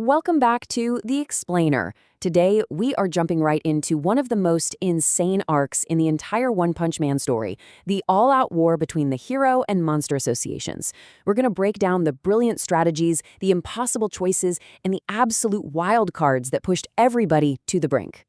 Welcome back to The Explainer. Today, we are jumping right into one of the most insane arcs in the entire One Punch Man story, the all-out war between the hero and monster associations. We're going to break down the brilliant strategies, the impossible choices, and the absolute wild cards that pushed everybody to the brink.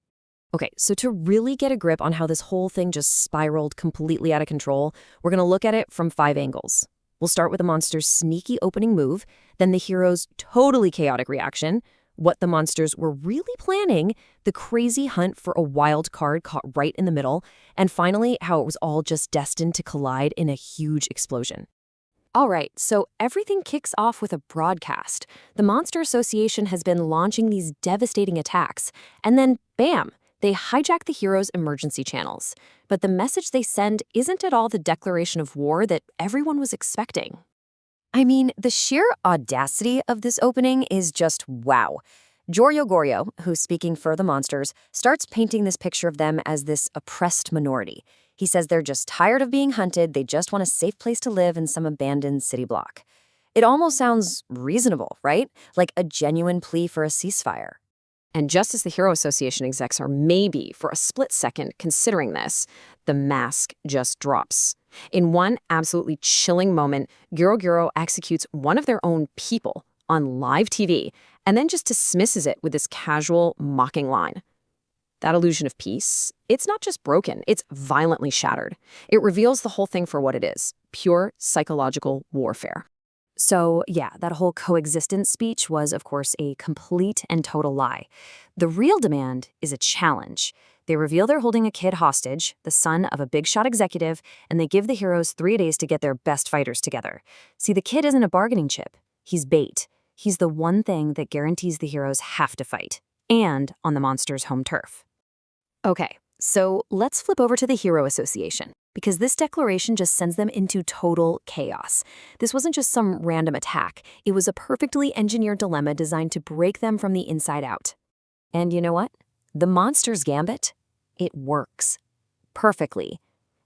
Okay, so to really get a grip on how this whole thing just spiraled completely out of control, we're going to look at it from 5 angles. We'll start with the monster's sneaky opening move, then the hero's totally chaotic reaction, what the monsters were really planning, the crazy hunt for a wild card caught right in the middle, and finally, how it was all just destined to collide in a huge explosion. All right, so everything kicks off with a broadcast. The Monster Association has been launching these devastating attacks, and then bam! They hijack the hero's emergency channels. But the message they send isn't at all the declaration of war that everyone was expecting. I mean, the sheer audacity of this opening is just wow. Goryo, who's speaking for the monsters, starts painting this picture of them as this oppressed minority. He says they're just tired of being hunted, they just want a safe place to live in some abandoned city block. It almost sounds reasonable, right? Like a genuine plea for a ceasefire. And just as the Hero Association execs are maybe for a split second considering this, the mask just drops. In one absolutely chilling moment, Garou executes one of their own people on live TV and then just dismisses it with this casual, mocking line. That illusion of peace, it's not just broken, it's violently shattered. It reveals the whole thing for what it is, pure psychological warfare. So, yeah, that whole coexistence speech was, of course, a complete and total lie. The real demand is a challenge. They reveal they're holding a kid hostage, the son of a big-shot executive, and they give the heroes 3 days to get their best fighters together. See, the kid isn't a bargaining chip. He's bait. He's the one thing that guarantees the heroes have to fight, and on the monster's home turf. Okay, so let's flip over to the Hero Association, because this declaration just sends them into total chaos. This wasn't just some random attack. It was a perfectly engineered dilemma designed to break them from the inside out. And you know what? The monster's gambit, it works. Perfectly.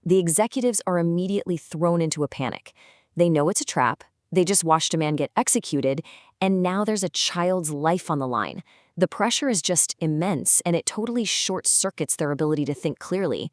The executives are immediately thrown into a panic. They know it's a trap, they just watched a man get executed, and now there's a child's life on the line. The pressure is just immense, and it totally short-circuits their ability to think clearly.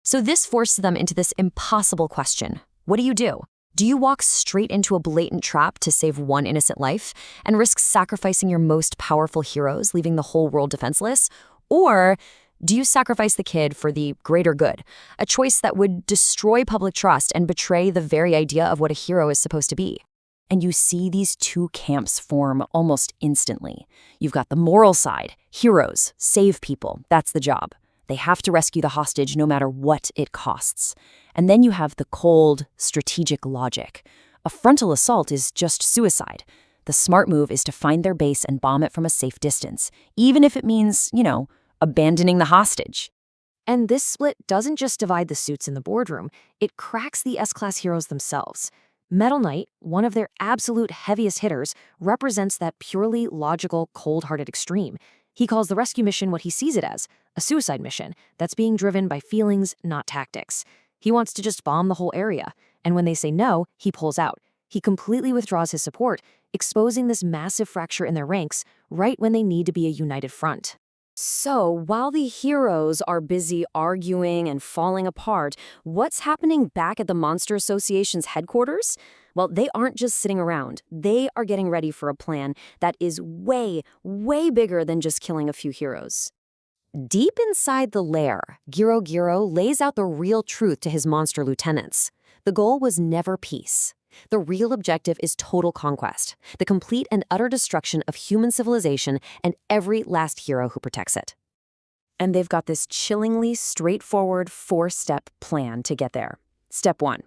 So this forces them into this impossible question. What do? Do you walk straight into a blatant trap to save one innocent life and risk sacrificing your most powerful heroes, leaving the whole world defenseless? Or do you sacrifice the kid for the greater good, a choice that would destroy public trust and betray the very idea of what a hero is supposed to be? And you see these 2 camps form almost instantly. You've got the moral side, heroes, save people, that's the job. They have to rescue the hostage no matter what it costs. And then you have the cold, strategic logic. A frontal assault is just suicide. The smart move is to find their base and bomb it from a safe distance, even if it means, abandoning the hostage. And this split doesn't just divide the suits in the boardroom, it cracks the S-Class heroes themselves. Metal Knight, one of their absolute heaviest hitters, represents that purely logical, cold-hearted extreme. He calls the rescue mission what he sees it as, a suicide mission that's being driven by feelings, not tactics. He wants to just bomb the whole area, and when they say no, he pulls out. He completely withdraws his support, exposing this massive fracture in their ranks right when they need to be a united front. So, while the heroes are busy arguing and falling apart, what's happening back at the Monster Association's headquarters? Well, they aren't just sitting around. They are getting ready for a plan that is way, way bigger than just killing a few heroes. Deep inside the lair, Garou lays out the real truth to his monster lieutenants. The goal was never peace. The real objective is total conquest, the complete and utter destruction of human civilization and every last hero who protects it. And they've got this chillingly straightforward 4-step plan to get there. Step 1.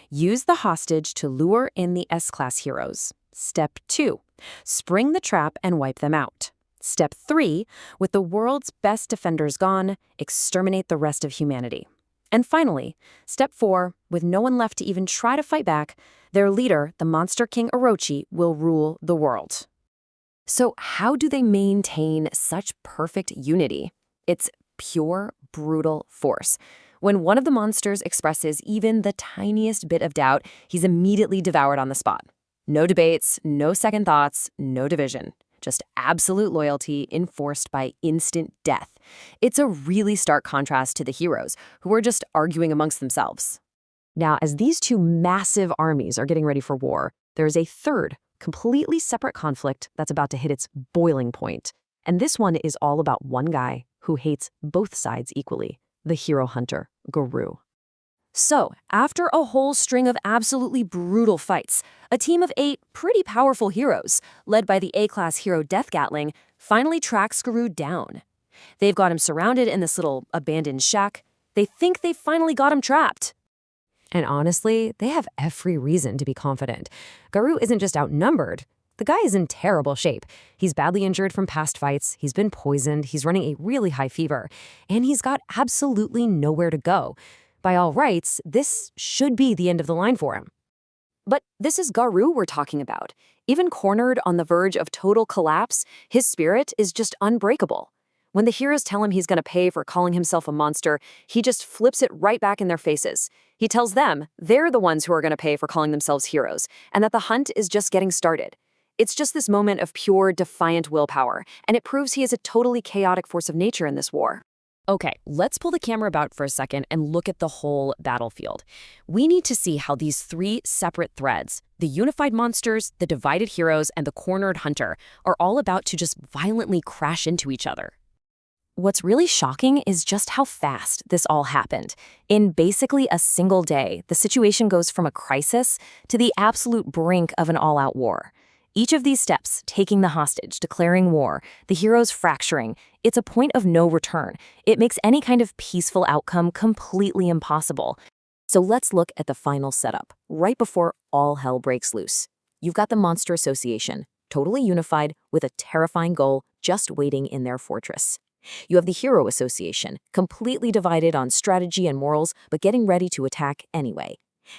Use the hostage to lure in the S-Class heroes. Step 2. Spring the trap and wipe them out. Step 3. With the world's best defenders gone, exterminate the rest of humanity. And finally, Step 4, with no one left to even try to fight back, their leader, the Monster King Orochi, will rule the world. So how do they maintain such perfect unity? It's pure, brutal force. When one of the monsters expresses even the tiniest bit of doubt, he's immediately devoured on the spot. No debates, no second thoughts, no division. just absolute loyalty enforced by instant death. It's a really stark contrast to the heroes, who are just arguing amongst themselves. Now, as these two massive armies are getting ready for war, there's a third, completely separate conflict that's about to hit its boiling point. And this one is all about one guy who hates both sides equally, the hero hunter, Garou. So, after a whole string of absolutely brutal fights, a team of 8 pretty powerful heroes, led by the A-class hero Death Gatling, finally tracks Garou down. They've got him surrounded in this little abandoned shack. They think they've finally got him trapped. And honestly, they have every reason to be confident. Garou isn't just outnumbered. The guy is in terrible shape. He's badly injured from past fights, he's been poisoned, he's running a really high fever, and he's got absolutely nowhere to go. By all rights, this should be the end of the line for him. But this is Garou we're talking about. Even cornered on the verge of total collapse, his spirit is just unbreakable. When the heroes tell him he's going to pay for calling himself a monster, he just flips it right back in their faces. He tells them they're the ones who are going to pay for calling themselves heroes, and that the hunt is just getting started. It's just this moment of pure, defiant willpower, and it proves he is a totally chaotic force of nature in this war. Okay, let's pull the camera about for a second and look at the whole battlefield. We need to see how these 3 separate threads, the unified monsters, the divided heroes, and the cornered hunter, are all about to just violently crash into each other. What's really shocking is just how fast this all happened. In basically a single day, the situation goes from a crisis to the absolute brink of an all-out war. Each of these steps, taking the hostage, declaring war, the heroes fracturing, it's a point of no return. It makes any kind of peaceful outcome completely impossible. So let's look at the final setup, right before all hell breaks loose. You've got the Monster Association, totally unified, with a terrifying goal just waiting in their fortress. You have the Hero Association, completely divided on strategy and morals, but getting ready to attack anyway.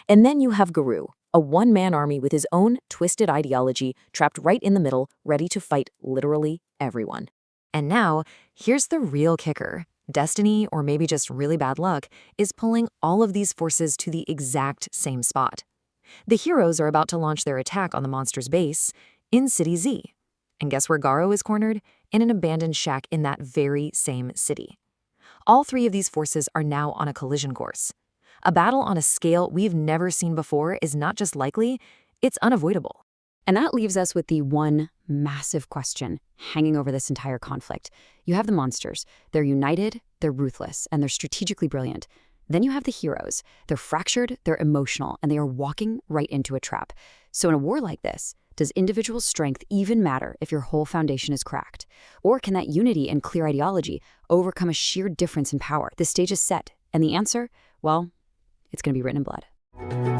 And then you have Garou, a one-man army with his own twisted ideology, trapped right in the middle, ready to fight literally everyone. And now, here's the real kicker. Destiny, or maybe just really bad luck, is pulling all of these forces to the exact same spot. The heroes are about to launch their attack on the monster's base in City Z. And guess where Garou is cornered? In an abandoned shack in that very same city. All 3 of these forces are now on a collision course. A battle on a scale we've never seen before is not just likely, it's unavoidable. And that leaves us with the one massive question hanging over this entire conflict. You have the monsters. They're united, they're ruthless, and they're strategically brilliant. Then you have the heroes. They're fractured, they're emotional, and they are walking right into a trap. So in a war like this, does individual strength even matter if your whole foundation is cracked? Or can that unity and clear ideology overcome a sheer difference in power? The stage is set, and the answer, well, it's going to be written in blood.